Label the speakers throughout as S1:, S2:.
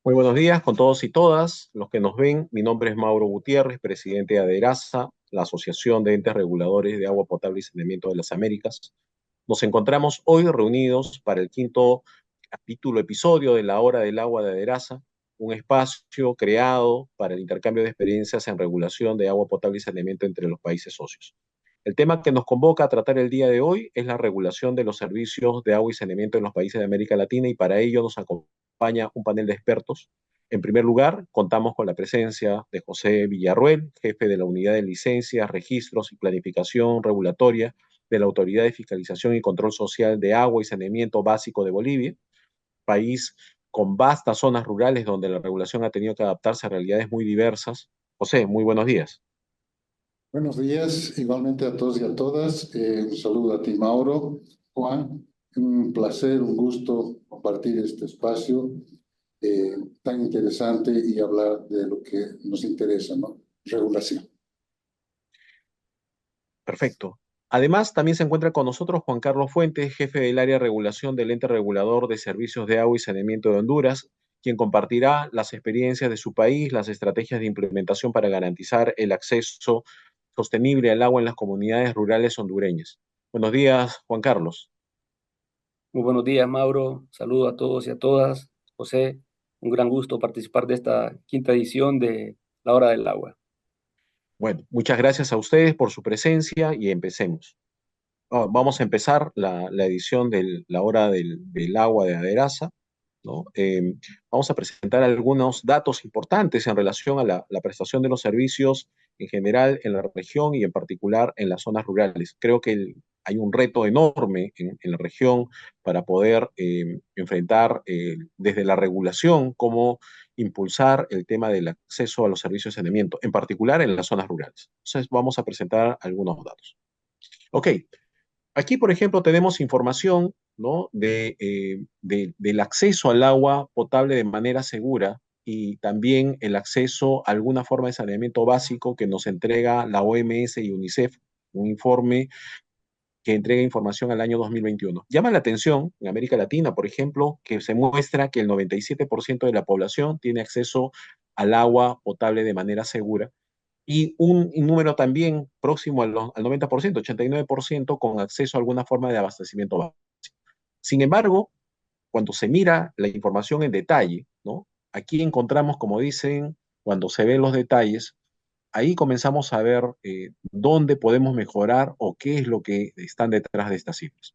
S1: Muy buenos días con todos y todas los que nos ven. Mi nombre es Mauro Gutiérrez, presidente de ADERASA, la Asociación de Entes Reguladores de Agua Potable y Saneamiento de las Américas. Nos encontramos hoy reunidos para el quinto episodio de la Hora del Agua de ADERASA, un espacio creado para el intercambio de experiencias en regulación de agua potable y saneamiento entre los países socios. El tema que nos convoca a tratar el día de hoy es la regulación de los servicios de agua y saneamiento en los países de América Latina y para ello nos acompaña un panel de expertos. En primer lugar, contamos con la presencia de José Villarruel, jefe de la Unidad de Licencias, Registros y Planificación Regulatoria de la Autoridad de Fiscalización y Control Social de Agua y Saneamiento Básico de Bolivia, país con vastas zonas rurales donde la regulación ha tenido que adaptarse a realidades muy diversas. José, muy buenos días.
S2: Buenos días, igualmente a todos y a todas. Un saludo a ti, Mauro. Juan, un placer, un gusto compartir este espacio tan interesante y hablar de lo que nos interesa, ¿no? Regulación.
S1: Perfecto. Además, también se encuentra con nosotros Juan Carlos Fuentes, jefe del área de regulación del ente regulador de servicios de agua y saneamiento de Honduras, quien compartirá las experiencias de su país, las estrategias de implementación para garantizar el acceso sostenible al agua en las comunidades rurales hondureñas. Buenos días, Juan Carlos.
S3: Muy buenos días, Mauro. Saludo a todos y a todas. José, un gran gusto participar de esta quinta edición de La Hora del Agua.
S1: Bueno, muchas gracias a ustedes por su presencia y empecemos. Vamos a empezar la edición de la hora del agua de Aderasa, ¿no? Vamos a presentar algunos datos importantes en relación a la prestación de los servicios en general en la región y en particular en las zonas rurales. Creo que hay un reto enorme en la región para poder enfrentar desde la regulación cómo impulsar el tema del acceso a los servicios de saneamiento, en particular en las zonas rurales. Entonces vamos a presentar algunos datos. Ok, aquí, por ejemplo, tenemos información, ¿no? Del acceso al agua potable de manera segura y también el acceso a alguna forma de saneamiento básico que nos entrega la OMS y UNICEF, un informe que entrega información al año 2021. Llama la atención, en América Latina, por ejemplo, que se muestra que el 97% de la población tiene acceso al agua potable de manera segura y un número también próximo al 90%, 89%, con acceso a alguna forma de abastecimiento básico. Sin embargo, cuando se mira la información en detalle, ¿no? Aquí encontramos, como dicen, cuando se ven los detalles, ahí comenzamos a ver dónde podemos mejorar o qué es lo que están detrás de estas cifras.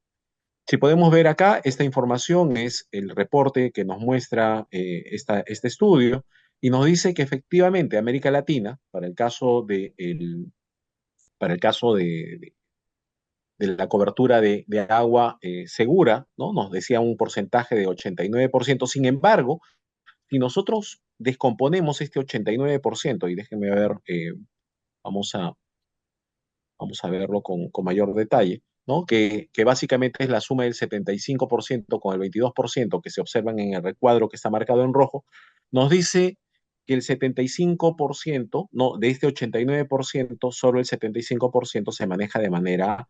S1: Si podemos ver acá, esta información es el reporte que nos muestra este estudio y nos dice que efectivamente América Latina, para el caso de la cobertura de agua segura, ¿no? Nos decía un porcentaje de 89%. Sin embargo, si nosotros descomponemos este 89%, y déjenme ver, vamos a, vamos a verlo con mayor detalle, ¿no? Que básicamente es la suma del 75% con el 22% que se observan en el recuadro que está marcado en rojo, nos dice que el 75%, no, de este 89%, solo el 75% se maneja de manera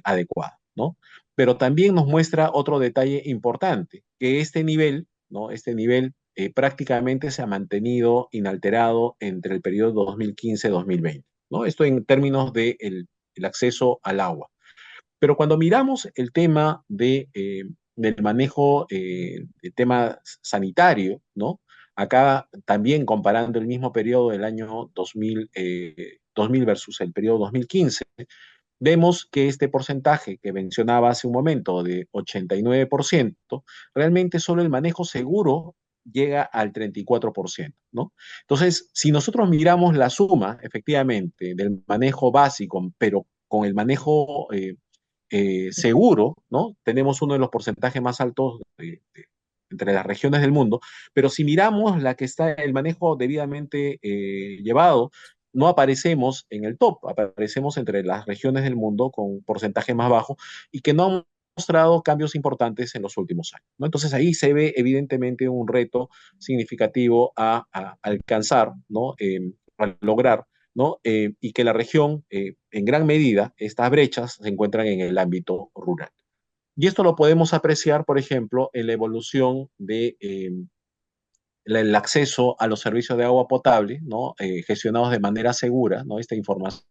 S1: adecuada, ¿no? Pero también nos muestra otro detalle importante, que este nivel, ¿no? Este nivel prácticamente se ha mantenido inalterado entre el periodo 2015-2020, ¿no? Esto en términos de el acceso al agua. Pero cuando miramos el tema del manejo, el tema sanitario, ¿no? Acá también comparando el mismo periodo del año 2000 versus el periodo 2015, vemos que este porcentaje que mencionaba hace un momento de 89%, realmente solo el manejo seguro llega al 34%, ¿no? Entonces, si nosotros miramos la suma, efectivamente, del manejo básico, pero con el manejo seguro, ¿no? Tenemos uno de los porcentajes más altos entre las regiones del mundo, pero si miramos la que está el manejo debidamente llevado, no aparecemos en el top, aparecemos entre las regiones del mundo con porcentaje más bajo y que no han mostrado cambios importantes en los últimos años, ¿no? Entonces ahí se ve evidentemente un reto significativo a alcanzar, ¿no? A lograr, ¿no? Y que la región, en gran medida, estas brechas se encuentran en el ámbito rural. Y esto lo podemos apreciar, por ejemplo, en la evolución el acceso a los servicios de agua potable, ¿no? Gestionados de manera segura, ¿no? Esta información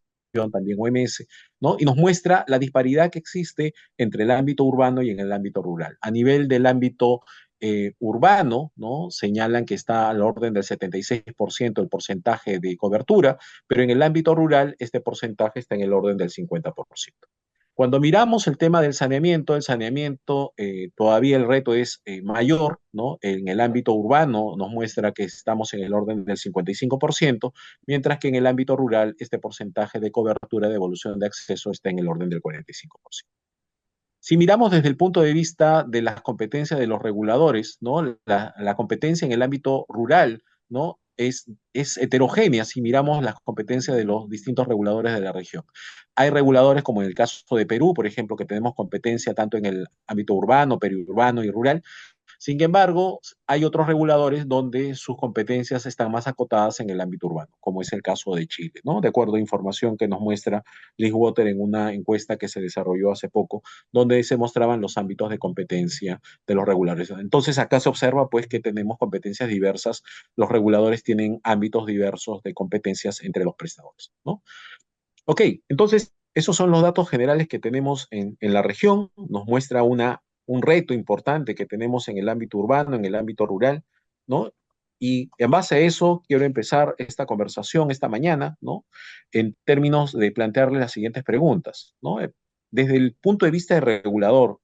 S1: también OMS, ¿no? Y nos muestra la disparidad que existe entre el ámbito urbano y en el ámbito rural. A nivel del ámbito urbano, ¿no? Señalan que está al orden del 76% el porcentaje de cobertura, pero en el ámbito rural este porcentaje está en el orden del 50%. Cuando miramos el tema del saneamiento, todavía el reto es mayor, ¿no? En el ámbito urbano nos muestra que estamos en el orden del 55%, mientras que en el ámbito rural este porcentaje de cobertura de evolución de acceso está en el orden del 45%. Si miramos desde el punto de vista de las competencias de los reguladores, ¿no? La competencia en el ámbito rural, ¿no? Es heterogénea si miramos las competencias de los distintos reguladores de la región. Hay reguladores como en el caso de Perú, por ejemplo, que tenemos competencia tanto en el ámbito urbano, periurbano y rural, sin embargo, hay otros reguladores donde sus competencias están más acotadas en el ámbito urbano, como es el caso de Chile, ¿no? De acuerdo a información que nos muestra Liz Water en una encuesta que se desarrolló hace poco, donde se mostraban los ámbitos de competencia de los reguladores. Entonces, acá se observa pues que tenemos competencias diversas, los reguladores tienen ámbitos diversos de competencias entre los prestadores, ¿no? Ok, entonces esos son los datos generales que tenemos en la región. Nos muestra un reto importante que tenemos en el ámbito urbano, en el ámbito rural, ¿no? Y en base a eso quiero empezar esta conversación esta mañana, ¿no? En términos de plantearle las siguientes preguntas, ¿no? Desde el punto de vista del regulador,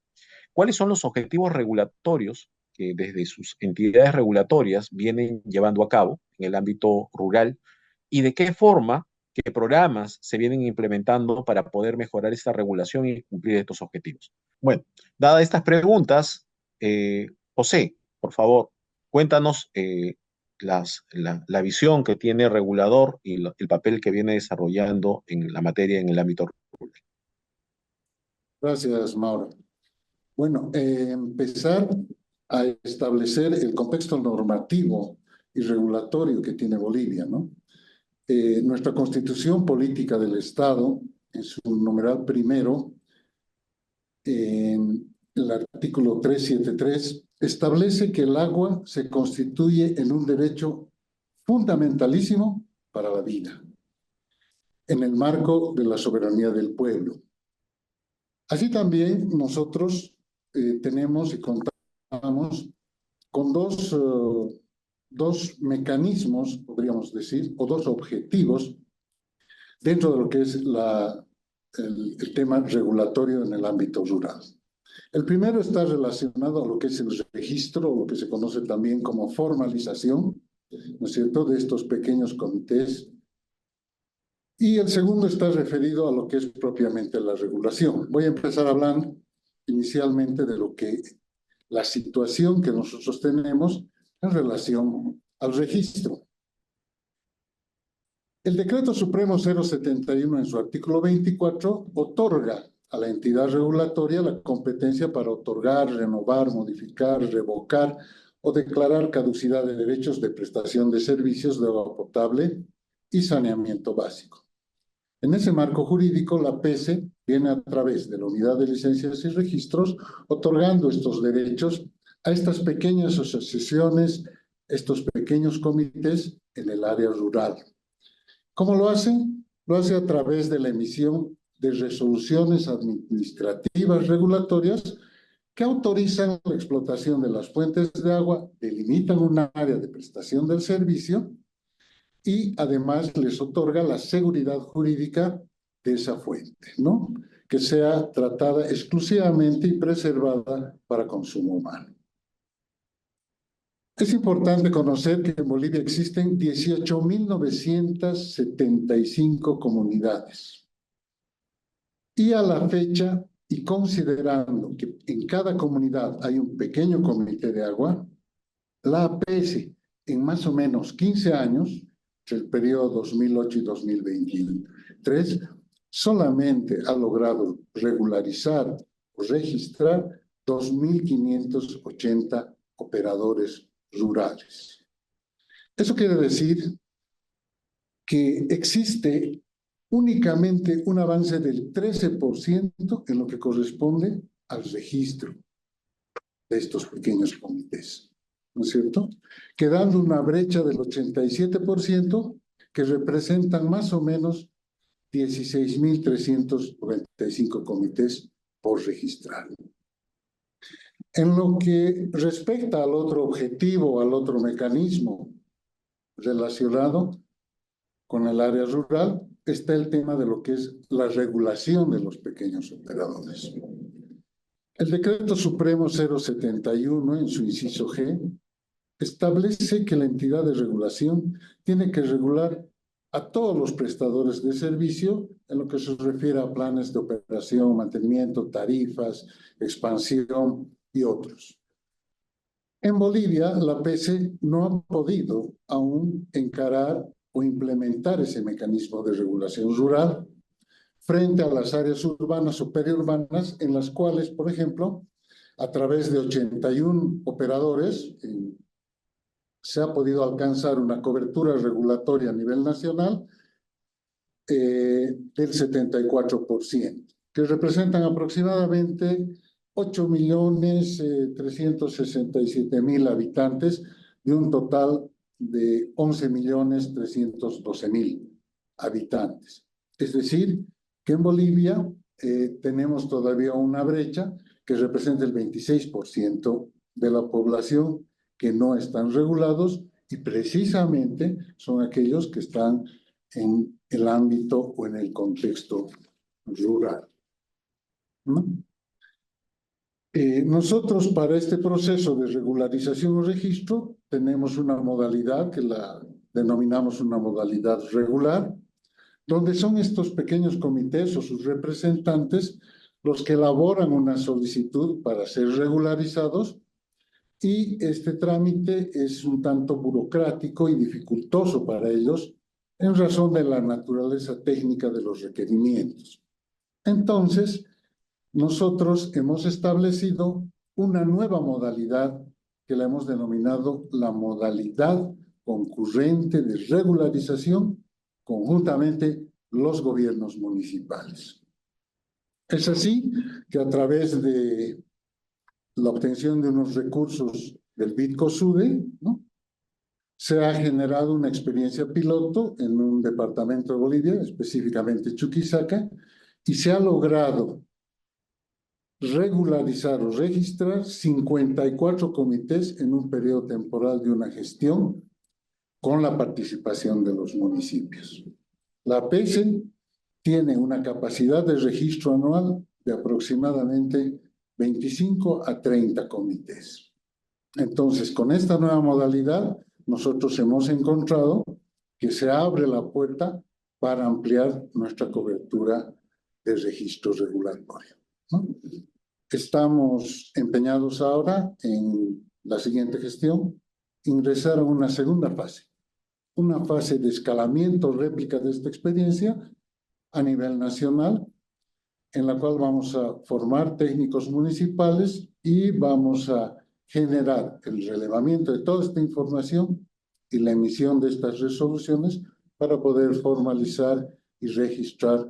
S1: ¿cuáles son los objetivos regulatorios que desde sus entidades regulatorias vienen llevando a cabo en el ámbito rural y de qué forma, qué programas se vienen implementando para poder mejorar esta regulación y cumplir estos objetivos? Bueno, dadas estas preguntas, José, por favor, cuéntanos la visión que tiene el regulador y el papel que viene desarrollando en la materia en el ámbito rural.
S2: Gracias, Mauro. Bueno, empezar a establecer el contexto normativo y regulatorio que tiene Bolivia, ¿no? Nuestra Constitución Política del Estado, en su numeral primero, en el artículo 373, establece que el agua se constituye en un derecho fundamentalísimo para la vida, en el marco de la soberanía del pueblo. Así también nosotros tenemos y contamos con dos mecanismos, podríamos decir, o dos objetivos dentro de lo que es el tema regulatorio en el ámbito rural. El primero está relacionado a lo que es el registro, o lo que se conoce también como formalización, ¿no es cierto?, de estos pequeños comités. Y el segundo está referido a lo que es propiamente la regulación. Voy a empezar hablando inicialmente de lo que la situación que nosotros tenemos en relación al registro. El Decreto Supremo 071 en su artículo 24 otorga a la entidad regulatoria la competencia para otorgar, renovar, modificar, revocar o declarar caducidad de derechos de prestación de servicios de agua potable y saneamiento básico. En ese marco jurídico, la PESE viene a través de la Unidad de Licencias y Registros otorgando estos derechos a estas pequeñas asociaciones, estos pequeños comités en el área rural. ¿Cómo lo hace? Lo hace a través de la emisión de resoluciones administrativas regulatorias que autorizan la explotación de las fuentes de agua, delimitan un área de prestación del servicio y además les otorga la seguridad jurídica de esa fuente, ¿no? Que sea tratada exclusivamente y preservada para consumo humano. Es importante conocer que en Bolivia existen 18.975 comunidades. Y a la fecha, y considerando que en cada comunidad hay un pequeño comité de agua, la APS en más o menos 15 años, entre el periodo 2008 y 2023, solamente ha logrado regularizar o registrar 2.580 operadores rurales. Eso quiere decir que existe únicamente un avance del 13% en lo que corresponde al registro de estos pequeños comités. ¿no es cierto? Quedando una brecha del 87% que representan más o menos 16.395 comités por registrar. En lo que respecta al otro objetivo, al otro mecanismo relacionado con el área rural, está el tema de lo que es la regulación de los pequeños operadores. El Decreto Supremo 071, en su inciso G, establece que la entidad de regulación tiene que regular a todos los prestadores de servicio en lo que se refiere a planes de operación, mantenimiento, tarifas, expansión y otros. En Bolivia, la PECE no ha podido aún encarar o implementar ese mecanismo de regulación rural frente a las áreas urbanas o periurbanas en las cuales, por ejemplo, a través de 81 operadores, se ha podido alcanzar una cobertura regulatoria a nivel nacional del 74%, que representan aproximadamente 8.367.000 habitantes de un total de 11.312.000 habitantes. Es decir, que en Bolivia tenemos todavía una brecha que representa el 26% de la población que no están regulados y precisamente son aquellos que están en el ámbito o en el contexto rural, ¿no? Nosotros para este proceso de regularización o registro tenemos una modalidad que la denominamos una modalidad regular, donde son estos pequeños comités o sus representantes los que elaboran una solicitud para ser regularizados y este trámite es un tanto burocrático y dificultoso para ellos en razón de la naturaleza técnica de los requerimientos. Entonces, nosotros hemos establecido una nueva modalidad que la hemos denominado la modalidad concurrente de regularización conjuntamente los gobiernos municipales. Es así que a través de la obtención de unos recursos del BITCOSUDE, ¿no?, se ha generado una experiencia piloto en un departamento de Bolivia, específicamente Chuquisaca, y se ha logrado regularizar o registrar 54 comités en un periodo temporal de una gestión con la participación de los municipios. La PECE tiene una capacidad de registro anual de aproximadamente 25 a 30 comités. Entonces, con esta nueva modalidad, nosotros hemos encontrado que se abre la puerta para ampliar nuestra cobertura de registro regulatorio, ¿no? Estamos empeñados ahora en la siguiente gestión, ingresar a una segunda fase, una fase de escalamiento, réplica de esta experiencia a nivel nacional, en la cual vamos a formar técnicos municipales y vamos a generar el relevamiento de toda esta información y la emisión de estas resoluciones para poder formalizar y registrar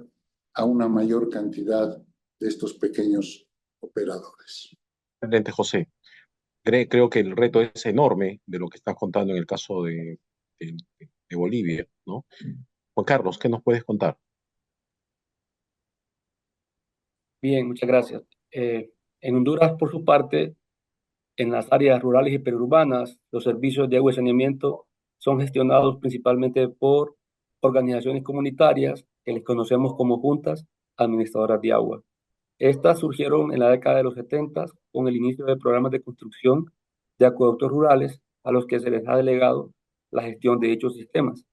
S2: a una mayor cantidad de estos pequeños operadores.
S1: Excelente, José. Creo que el reto es enorme de lo que estás contando en el caso de Bolivia, ¿no? Juan Carlos, ¿qué nos puedes contar?
S3: Bien, muchas gracias. En Honduras, por su parte, en las áreas rurales y periurbanas, los servicios de agua y saneamiento son gestionados principalmente por organizaciones comunitarias que les conocemos como juntas administradoras de agua. Estas surgieron en la década de los 70 con el inicio de programas de construcción de acueductos rurales a los que se les ha delegado la gestión de dichos sistemas.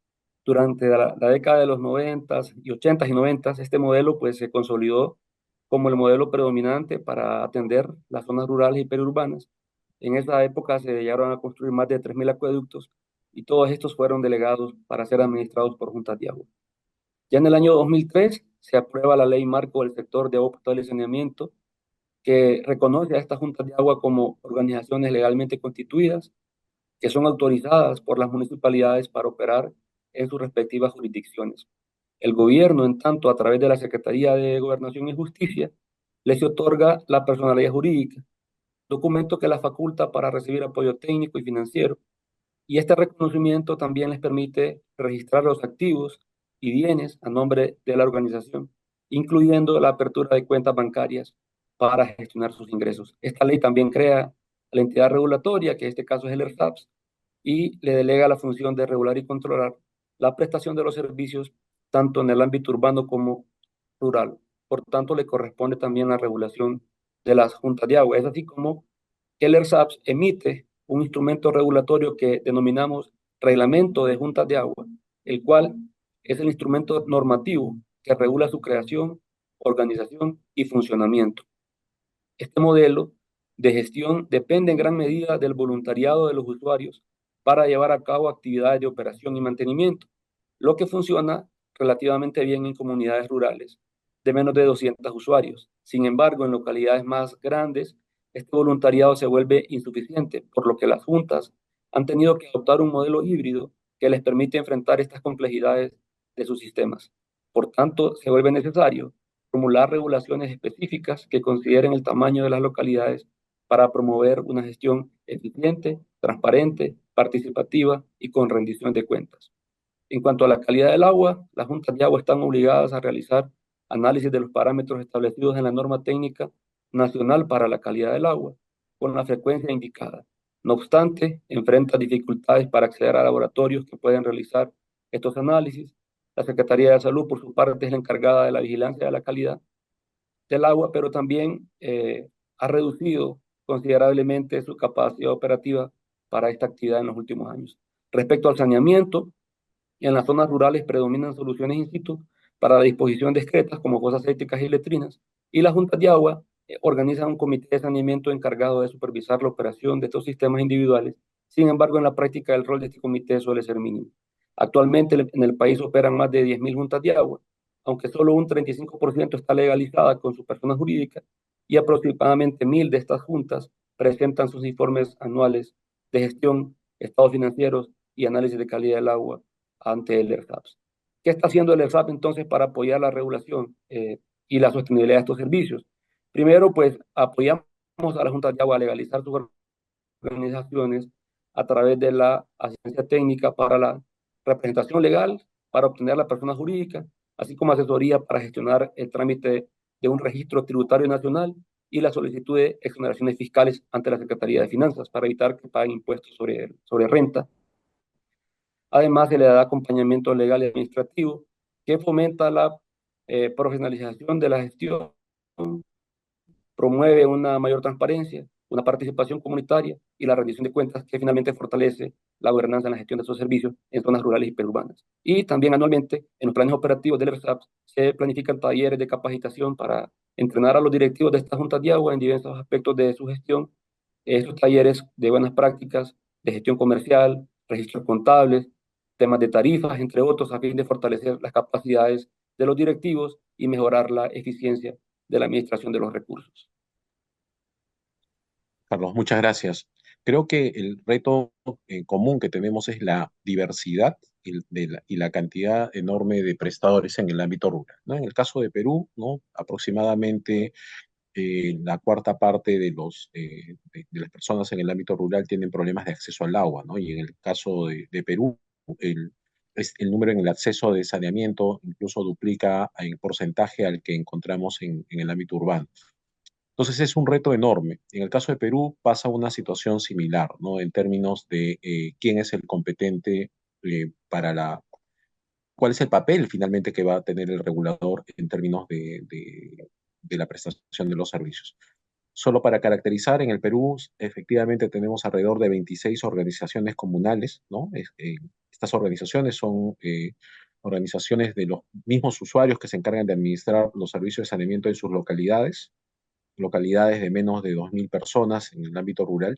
S3: Durante la década de los 90 y 80 y 90, este modelo pues, se consolidó como el modelo predominante para atender las zonas rurales y periurbanas. En esa época se llegaron a construir más de 3.000 acueductos y todos estos fueron delegados para ser administrados por juntas de agua. Ya en el año 2003 se aprueba la Ley Marco del Sector de Agua Potable y Saneamiento, que reconoce a estas juntas de agua como organizaciones legalmente constituidas, que son autorizadas por las municipalidades para operar en sus respectivas jurisdicciones. El gobierno, en tanto, a través de la Secretaría de Gobernación y Justicia, les otorga la personalidad jurídica, documento que la faculta para recibir apoyo técnico y financiero. Y este reconocimiento también les permite registrar los activos y bienes a nombre de la organización, incluyendo la apertura de cuentas bancarias para gestionar sus ingresos. Esta ley también crea a la entidad regulatoria, que en este caso es el ERSAPS, y le delega la función de regular y controlar la prestación de los servicios tanto en el ámbito urbano como rural. Por tanto, le corresponde también la regulación de las juntas de agua. Es así como el ERSAPS emite un instrumento regulatorio que denominamos Reglamento de Juntas de Agua, el cual es el instrumento normativo que regula su creación, organización y funcionamiento. Este modelo de gestión depende en gran medida del voluntariado de los usuarios para llevar a cabo actividades de operación y mantenimiento, lo que funciona relativamente bien en comunidades rurales de menos de 200 usuarios. Sin embargo, en localidades más grandes, este voluntariado se vuelve insuficiente, por lo que las juntas han tenido que adoptar un modelo híbrido que les permite enfrentar estas complejidades de sus sistemas. Por tanto, se vuelve necesario formular regulaciones específicas que consideren el tamaño de las localidades para promover una gestión eficiente, transparente, participativa y con rendición de cuentas. En cuanto a la calidad del agua, las juntas de agua están obligadas a realizar análisis de los parámetros establecidos en la norma técnica nacional para la calidad del agua, con la frecuencia indicada. No obstante, enfrenta dificultades para acceder a laboratorios que pueden realizar estos análisis. La Secretaría de Salud, por su parte, es la encargada de la vigilancia de la calidad del agua, pero también ha reducido considerablemente su capacidad operativa para esta actividad en los últimos años. Respecto al saneamiento, en las zonas rurales predominan soluciones in situ para la disposición discretas como fosas sépticas y letrinas, y las juntas de agua organizan un comité de saneamiento encargado de supervisar la operación de estos sistemas individuales. Sin embargo, en la práctica el rol de este comité suele ser mínimo. Actualmente en el país operan más de 10.000 juntas de agua, aunque solo un 35% está legalizada con su persona jurídica, y aproximadamente 1.000 de estas juntas presentan sus informes anuales de gestión, estados financieros y análisis de calidad del agua ante el ERSAPS. ¿Qué está haciendo el ERSAP entonces para apoyar la regulación y la sostenibilidad de estos servicios? Primero, pues apoyamos a la Junta de Agua a legalizar sus organizaciones a través de la asistencia técnica para la representación legal, para obtener la persona jurídica, así como asesoría para gestionar el trámite de un registro tributario nacional y la solicitud de exoneraciones fiscales ante la Secretaría de Finanzas para evitar que paguen impuestos sobre renta. Además, se le da acompañamiento legal y administrativo que fomenta la profesionalización de la gestión, promueve una mayor transparencia, una participación comunitaria y la rendición de cuentas que finalmente fortalece la gobernanza en la gestión de esos servicios en zonas rurales y periurbanas. Y también anualmente en los planes operativos del ERSAP se planifican talleres de capacitación para entrenar a los directivos de estas juntas de agua en diversos aspectos de su gestión. Estos talleres de buenas prácticas, de gestión comercial, registros contables, temas de tarifas, entre otros, a fin de fortalecer las capacidades de los directivos y mejorar la eficiencia de la administración de los recursos.
S1: Carlos, muchas gracias. Creo que el reto en común que tenemos es la diversidad y la cantidad enorme de prestadores en el ámbito rural, ¿no? En el caso de Perú, ¿no? Aproximadamente la cuarta parte de las personas en el ámbito rural tienen problemas de acceso al agua, ¿no? Y en el caso de Perú, el, el número en el acceso de saneamiento incluso duplica en porcentaje al que encontramos en el ámbito urbano. Entonces es un reto enorme. En el caso de Perú pasa una situación similar, ¿no? En términos de quién es el competente para cuál es el papel finalmente que va a tener el regulador en términos de la prestación de los servicios. Solo para caracterizar, en el Perú efectivamente tenemos alrededor de 26 organizaciones comunales, ¿no? Estas organizaciones son organizaciones de los mismos usuarios que se encargan de administrar los servicios de saneamiento en sus localidades de menos de 2.000 personas en el ámbito rural,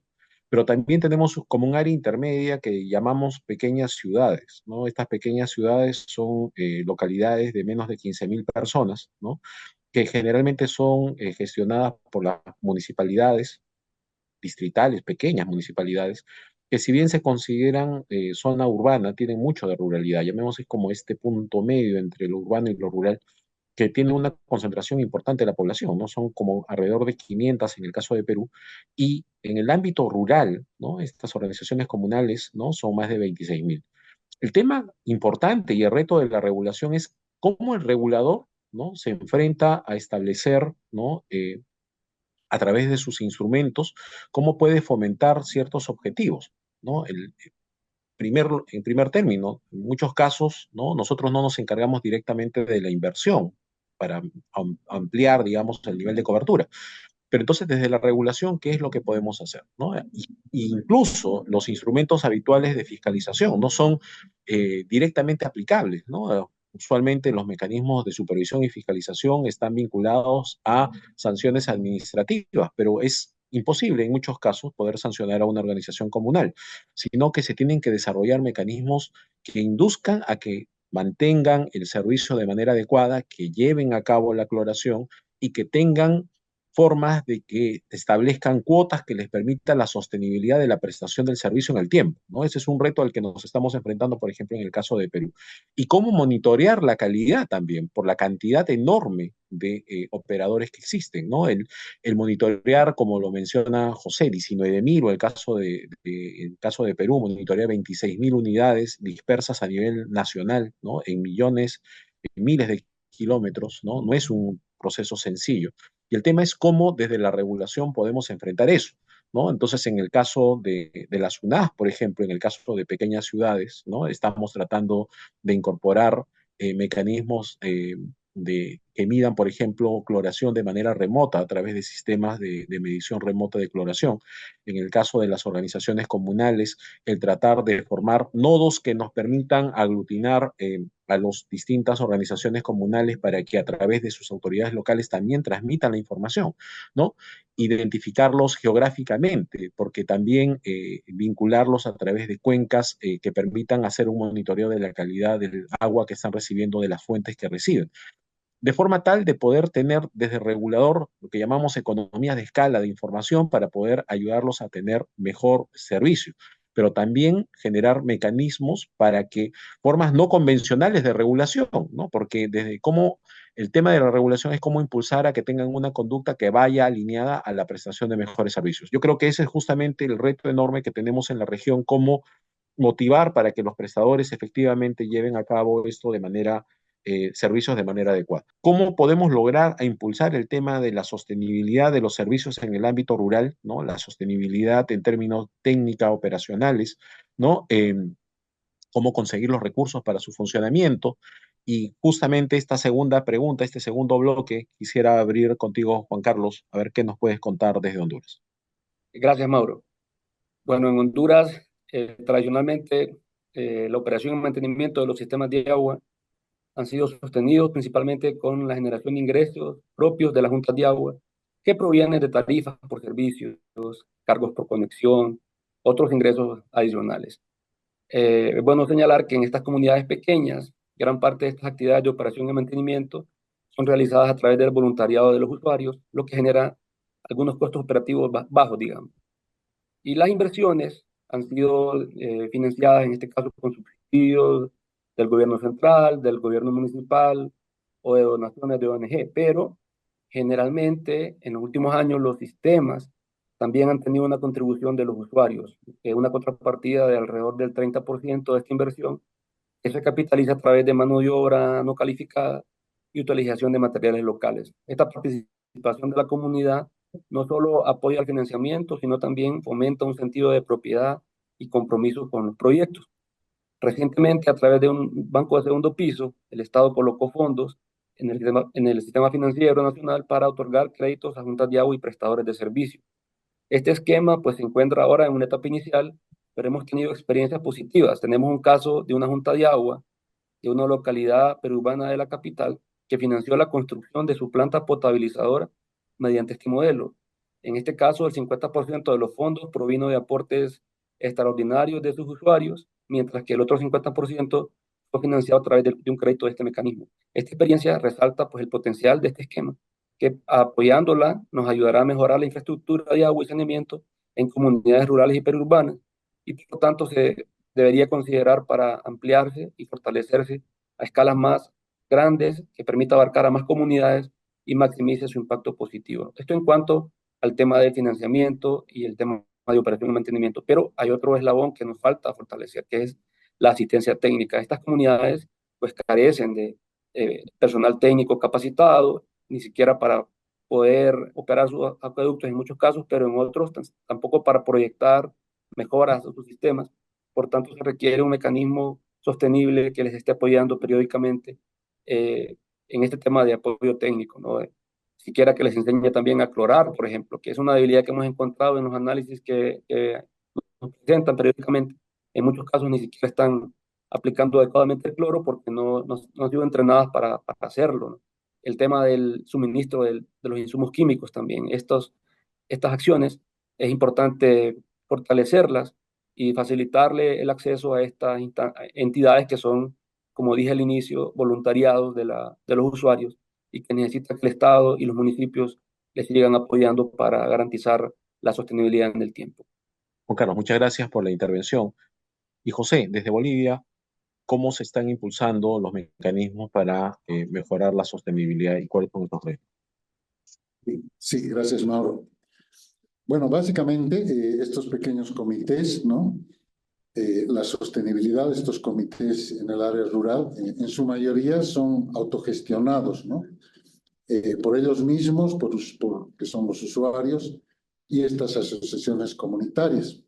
S1: pero también tenemos como un área intermedia que llamamos pequeñas ciudades, ¿no? Estas pequeñas ciudades son localidades de menos de 15.000 personas, ¿no? Que generalmente son gestionadas por las municipalidades distritales, pequeñas municipalidades, que si bien se consideran zona urbana, tienen mucho de ruralidad. Llamémoslo como este punto medio entre lo urbano y lo rural, que tienen una concentración importante de la población, ¿no? Son como alrededor de 500 en el caso de Perú, y en el ámbito rural, ¿no? Estas organizaciones comunales, ¿no? Son más de 26.000. El tema importante y el reto de la regulación es cómo el regulador, ¿no? Se enfrenta a establecer, ¿no? A través de sus instrumentos, cómo puede fomentar ciertos objetivos, ¿no? En primer término, en muchos casos, ¿no? Nosotros no nos encargamos directamente de la inversión para ampliar, digamos, el nivel de cobertura. Pero entonces, desde la regulación, ¿qué es lo que podemos hacer? ¿No? Incluso los instrumentos habituales de fiscalización no son directamente aplicables, ¿no? Usualmente los mecanismos de supervisión y fiscalización están vinculados a sanciones administrativas, pero es imposible en muchos casos poder sancionar a una organización comunal, sino que se tienen que desarrollar mecanismos que induzcan a que mantengan el servicio de manera adecuada, que lleven a cabo la cloración y que tengan formas de que establezcan cuotas que les permitan la sostenibilidad de la prestación del servicio en el tiempo, ¿no? Ese es un reto al que nos estamos enfrentando, por ejemplo, en el caso de Perú. Y cómo monitorear la calidad también, por la cantidad enorme de operadores que existen, ¿no? El monitorear, como lo menciona José, 19.000, o el caso de Perú, monitorear 26.000 unidades dispersas a nivel nacional, ¿no? En millones, en miles de kilómetros, ¿no? No es un proceso sencillo. Y el tema es cómo desde la regulación podemos enfrentar eso, ¿no? Entonces, en el caso de las UNAS, por ejemplo, en el caso de pequeñas ciudades, ¿no? Estamos tratando de incorporar mecanismos que midan, por ejemplo, cloración de manera remota a través de sistemas de medición remota de cloración. En el caso de las organizaciones comunales, el tratar de formar nodos que nos permitan aglutinar a las distintas organizaciones comunales para que a través de sus autoridades locales también transmitan la información, ¿no? Identificarlos geográficamente, porque también vincularlos a través de cuencas que permitan hacer un monitoreo de la calidad del agua que están recibiendo de las fuentes que reciben, de forma tal de poder tener desde el regulador lo que llamamos economías de escala de información para poder ayudarlos a tener mejor servicio, pero también generar mecanismos para que formas no convencionales de regulación, ¿no? Porque desde cómo el tema de la regulación es cómo impulsar a que tengan una conducta que vaya alineada a la prestación de mejores servicios. Yo creo que ese es justamente el reto enorme que tenemos en la región, cómo motivar para que los prestadores efectivamente lleven a cabo esto de manera, servicios de manera adecuada. ¿Cómo podemos lograr a impulsar el tema de la sostenibilidad de los servicios en el ámbito rural, ¿no? La sostenibilidad en términos técnica, operacionales, ¿no? Cómo conseguir los recursos para su funcionamiento. Y justamente esta segunda pregunta, este segundo bloque, quisiera abrir contigo, Juan Carlos, a ver qué nos puedes contar desde Honduras.
S3: Gracias, Mauro. Bueno, en Honduras, tradicionalmente, la operación y mantenimiento de los sistemas de agua han sido sostenidos principalmente con la generación de ingresos propios de las juntas de agua, que provienen de tarifas por servicios, cargos por conexión, otros ingresos adicionales. Es bueno señalar que en estas comunidades pequeñas, gran parte de estas actividades de operación y mantenimiento son realizadas a través del voluntariado de los usuarios, lo que genera algunos costos operativos bajos, digamos. Y las inversiones han sido financiadas, en este caso, con subsidios del gobierno central, del gobierno municipal o de donaciones de ONG, pero generalmente en los últimos años los sistemas también han tenido una contribución de los usuarios, una contrapartida de alrededor del 30% de esta inversión, que se capitaliza a través de mano de obra no calificada y utilización de materiales locales. Esta participación de la comunidad no solo apoya el financiamiento, sino también fomenta un sentido de propiedad y compromiso con los proyectos. Recientemente, a través de un banco de segundo piso, el Estado colocó fondos en el sistema financiero nacional para otorgar créditos a juntas de agua y prestadores de servicios. Este esquema pues se encuentra ahora en una etapa inicial, pero hemos tenido experiencias positivas. Tenemos un caso de una junta de agua de una localidad peruana de la capital que financió la construcción de su planta potabilizadora mediante este modelo. En este caso, el 50% de los fondos provino de aportes extraordinarios de sus usuarios, mientras que el otro 50% fue financiado a través de un crédito de este mecanismo. Esta experiencia resalta pues, el potencial de este esquema, que apoyándola nos ayudará a mejorar la infraestructura de agua y saneamiento en comunidades rurales y periurbanas, y por lo tanto se debería considerar para ampliarse y fortalecerse a escalas más grandes, que permita abarcar a más comunidades y maximice su impacto positivo. Esto en cuanto al tema del financiamiento y el tema de operación y mantenimiento. Pero hay otro eslabón que nos falta fortalecer, que es la asistencia técnica. Estas comunidades pues carecen de personal técnico capacitado, ni siquiera para poder operar sus acueductos en muchos casos, pero en otros tampoco para proyectar mejoras a sus sistemas. Por tanto, se requiere un mecanismo sostenible que les esté apoyando periódicamente en este tema de apoyo técnico, ¿no? Siquiera que les enseñe también a clorar, por ejemplo, que es una debilidad que hemos encontrado en los análisis que nos presentan periódicamente. En muchos casos ni siquiera están aplicando adecuadamente el cloro porque no han sido entrenadas para hacerlo, ¿no? El tema del suministro de los insumos químicos también. Estas acciones es importante fortalecerlas y facilitarle el acceso a estas entidades que son, como dije al inicio, voluntariados de los usuarios y que necesita que el Estado y los municipios les sigan apoyando para garantizar la sostenibilidad en el tiempo.
S1: Juan Carlos, muchas gracias por la intervención. Y José, desde Bolivia, ¿cómo se están impulsando los mecanismos para mejorar la sostenibilidad y cuáles son estos retos?
S2: Sí, gracias, Mauro. Bueno, básicamente estos pequeños comités, ¿no? La sostenibilidad de estos comités en el área rural, en su mayoría son autogestionados, ¿no? Por ellos mismos, que son los usuarios, y estas asociaciones comunitarias,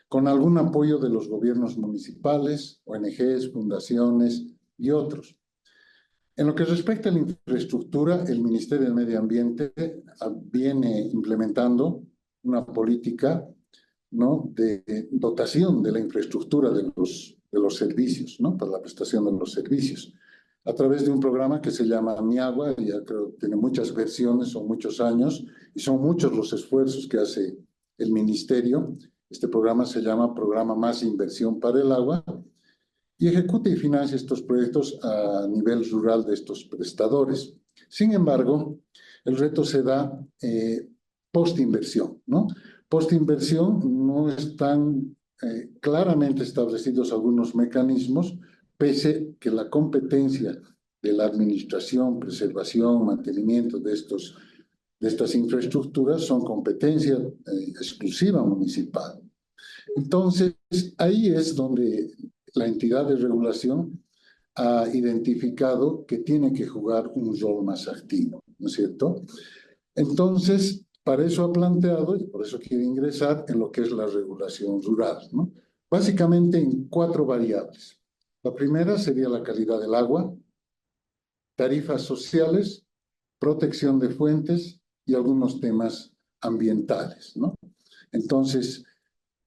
S2: con algún apoyo de los gobiernos municipales, ONGs, fundaciones y otros. En lo que respecta a la infraestructura, el Ministerio del Medio Ambiente viene implementando una política, ¿no?, de dotación de la infraestructura de los servicios, ¿no?, para la prestación de los servicios, a través de un programa que se llama Mi Agua. Ya creo que tiene muchas versiones, son muchos años, y son muchos los esfuerzos que hace el Ministerio. Este programa se llama Programa Más Inversión para el Agua, y ejecuta y financia estos proyectos a nivel rural de estos prestadores. Sin embargo, el reto se da post-inversión, ¿no? Post-inversión no están claramente establecidos algunos mecanismos, pese que la competencia de la administración, preservación, mantenimiento de estas infraestructuras son competencia exclusiva municipal. Entonces, ahí es donde la entidad de regulación ha identificado que tiene que jugar un rol más activo, ¿no es cierto? Entonces, para eso ha planteado, y por eso quiere ingresar en lo que es la regulación rural, ¿no? Básicamente en 4 variables. La primera sería la calidad del agua, tarifas sociales, protección de fuentes y algunos temas ambientales, ¿no? Entonces,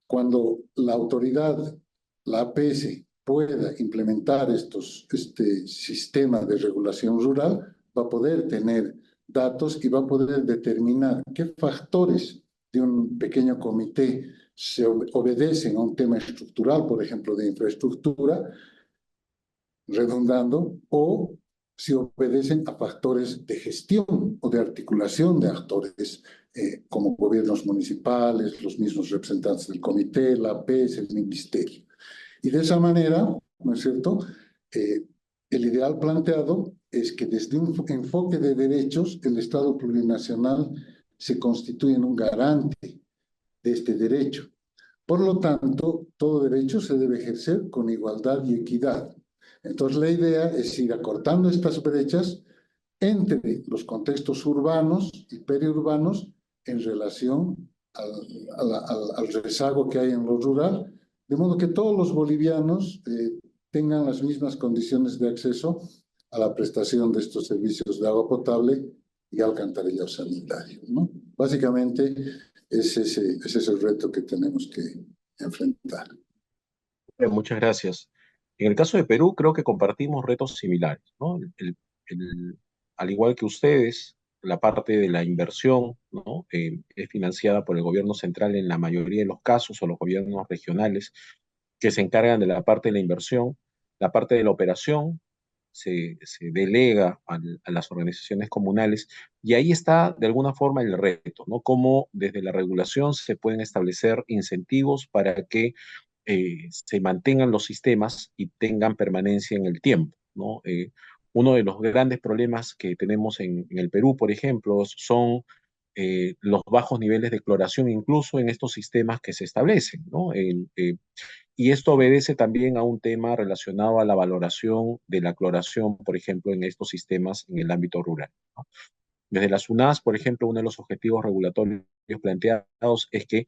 S2: cuando la autoridad, la APS, pueda implementar este sistema de regulación rural, va a poder tener datos y va a poder determinar qué factores de un pequeño comité se obedecen a un tema estructural, por ejemplo, de infraestructura, redundando, o si obedecen a factores de gestión o de articulación de actores, como gobiernos municipales, los mismos representantes del comité, la APS, el ministerio. Y de esa manera, ¿no es cierto?, el ideal planteado es que desde un enfoque de derechos, el Estado plurinacional se constituye en un garante de este derecho. Por lo tanto, todo derecho se debe ejercer con igualdad y equidad. Entonces, la idea es ir acortando estas brechas entre los contextos urbanos y periurbanos en relación al rezago que hay en lo rural, de modo que todos los bolivianos tengan las mismas condiciones de acceso a la prestación de estos servicios de agua potable y alcantarillado sanitario, ¿no? Básicamente, ese es el reto que tenemos que enfrentar.
S1: Muchas gracias. En el caso de Perú, creo que compartimos retos similares, ¿no? Al igual que ustedes, la parte de la inversión, ¿no? Es financiada por el gobierno central en la mayoría de los casos, o los gobiernos regionales que se encargan de la parte de la inversión. La parte de la operación se delega a las organizaciones comunales, y ahí está de alguna forma el reto, ¿no? Cómo desde la regulación se pueden establecer incentivos para que se mantengan los sistemas y tengan permanencia en el tiempo, ¿no? Uno de los grandes problemas que tenemos en el Perú, por ejemplo, son los bajos niveles de cloración incluso en estos sistemas que se establecen, ¿no? Y esto obedece también a un tema relacionado a la valoración de la cloración, por ejemplo, en estos sistemas en el ámbito rural, ¿no? Desde la SUNAS, por ejemplo, uno de los objetivos regulatorios planteados es que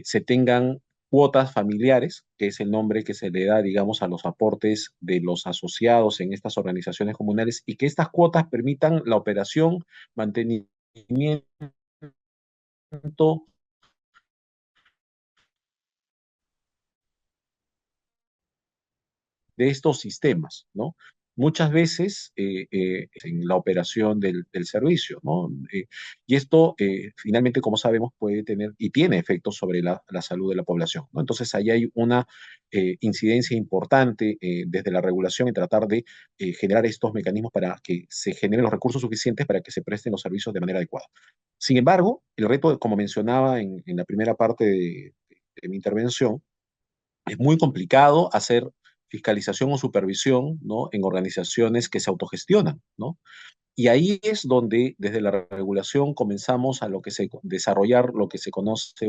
S1: se tengan cuotas familiares, que es el nombre que se le da, digamos, a los aportes de los asociados en estas organizaciones comunales, y que estas cuotas permitan la operación, mantenimiento de estos sistemas, ¿no? Muchas veces en la operación del servicio, ¿no? Y esto, finalmente, como sabemos, puede tener y tiene efectos sobre la salud de la población, ¿no? Entonces, ahí hay una incidencia importante desde la regulación en tratar de generar estos mecanismos para que se generen los recursos suficientes para que se presten los servicios de manera adecuada. Sin embargo, el reto, como mencionaba en la primera parte de mi intervención, es muy complicado hacer fiscalización o supervisión, ¿no? En organizaciones que se autogestionan, ¿no? Y ahí es donde desde la regulación comenzamos a desarrollar lo que se conoce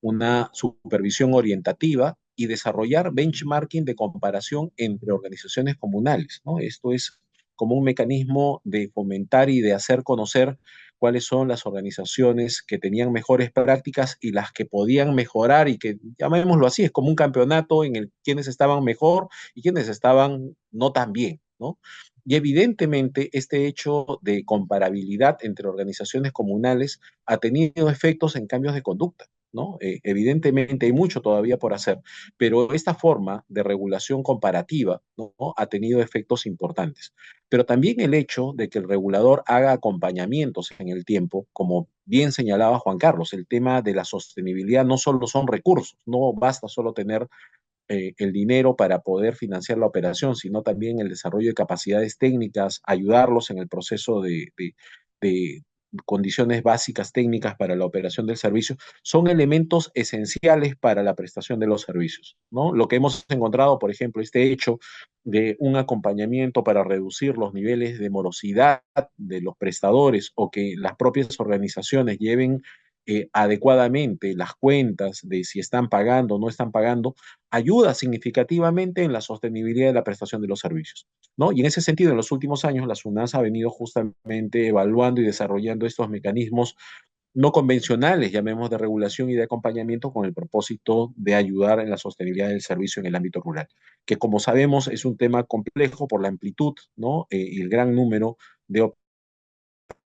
S1: una supervisión orientativa y desarrollar benchmarking de comparación entre organizaciones comunales, ¿no? Esto es como un mecanismo de fomentar y de hacer conocer cuáles son las organizaciones que tenían mejores prácticas y las que podían mejorar y que, llamémoslo así, es como un campeonato en el quienes estaban mejor y quienes estaban no tan bien, ¿no? Y evidentemente este hecho de comparabilidad entre organizaciones comunales ha tenido efectos en cambios de conducta, ¿no? Evidentemente hay mucho todavía por hacer, pero esta forma de regulación comparativa, ¿no? Ha tenido efectos importantes. Pero también el hecho de que el regulador haga acompañamientos en el tiempo, como bien señalaba Juan Carlos, el tema de la sostenibilidad no solo son recursos, no basta solo tener el dinero para poder financiar la operación, sino también el desarrollo de capacidades técnicas, ayudarlos en el proceso de condiciones básicas técnicas para la operación del servicio, son elementos esenciales para la prestación de los servicios, ¿no? Lo que hemos encontrado, por ejemplo, este hecho de un acompañamiento para reducir los niveles de morosidad de los prestadores o que las propias organizaciones lleven adecuadamente las cuentas de si están pagando o no están pagando, ayuda significativamente en la sostenibilidad de la prestación de los servicios, ¿no? Y en ese sentido, en los últimos años, la SUNAS ha venido justamente evaluando y desarrollando estos mecanismos no convencionales, llamemos de regulación y de acompañamiento, con el propósito de ayudar en la sostenibilidad del servicio en el ámbito rural, que como sabemos es un tema complejo por la amplitud, ¿no? Y el gran número de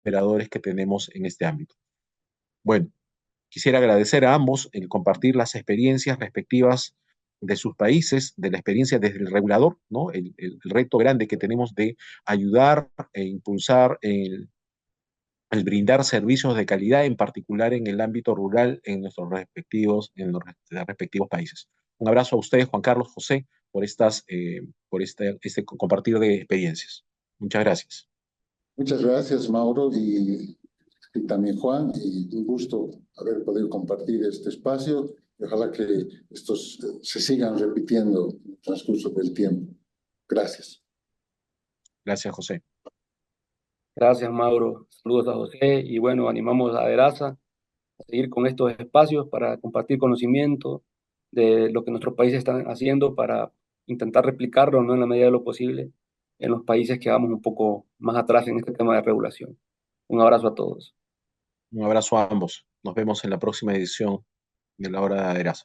S1: operadores que tenemos en este ámbito. Bueno, quisiera agradecer a ambos el compartir las experiencias respectivas de sus países, de la experiencia desde el regulador, ¿no? El reto grande que tenemos de ayudar e impulsar el brindar servicios de calidad, en particular en el ámbito rural, en los respectivos países. Un abrazo a ustedes, Juan Carlos, José, por este compartir de experiencias. Muchas gracias.
S2: Muchas gracias, Mauro, y también Juan, y un gusto haber podido compartir este espacio. Y ojalá que estos se sigan repitiendo en el transcurso del tiempo. Gracias.
S1: Gracias, José.
S3: Gracias, Mauro. Saludos a José y bueno, animamos a Veraza a seguir con estos espacios para compartir conocimiento de lo que nuestros países están haciendo para intentar replicarlo, ¿no? En la medida de lo posible en los países que vamos un poco más atrás en este tema de regulación. Un abrazo a todos.
S1: Un abrazo a ambos. Nos vemos en la próxima edición de La Hora de Erazo.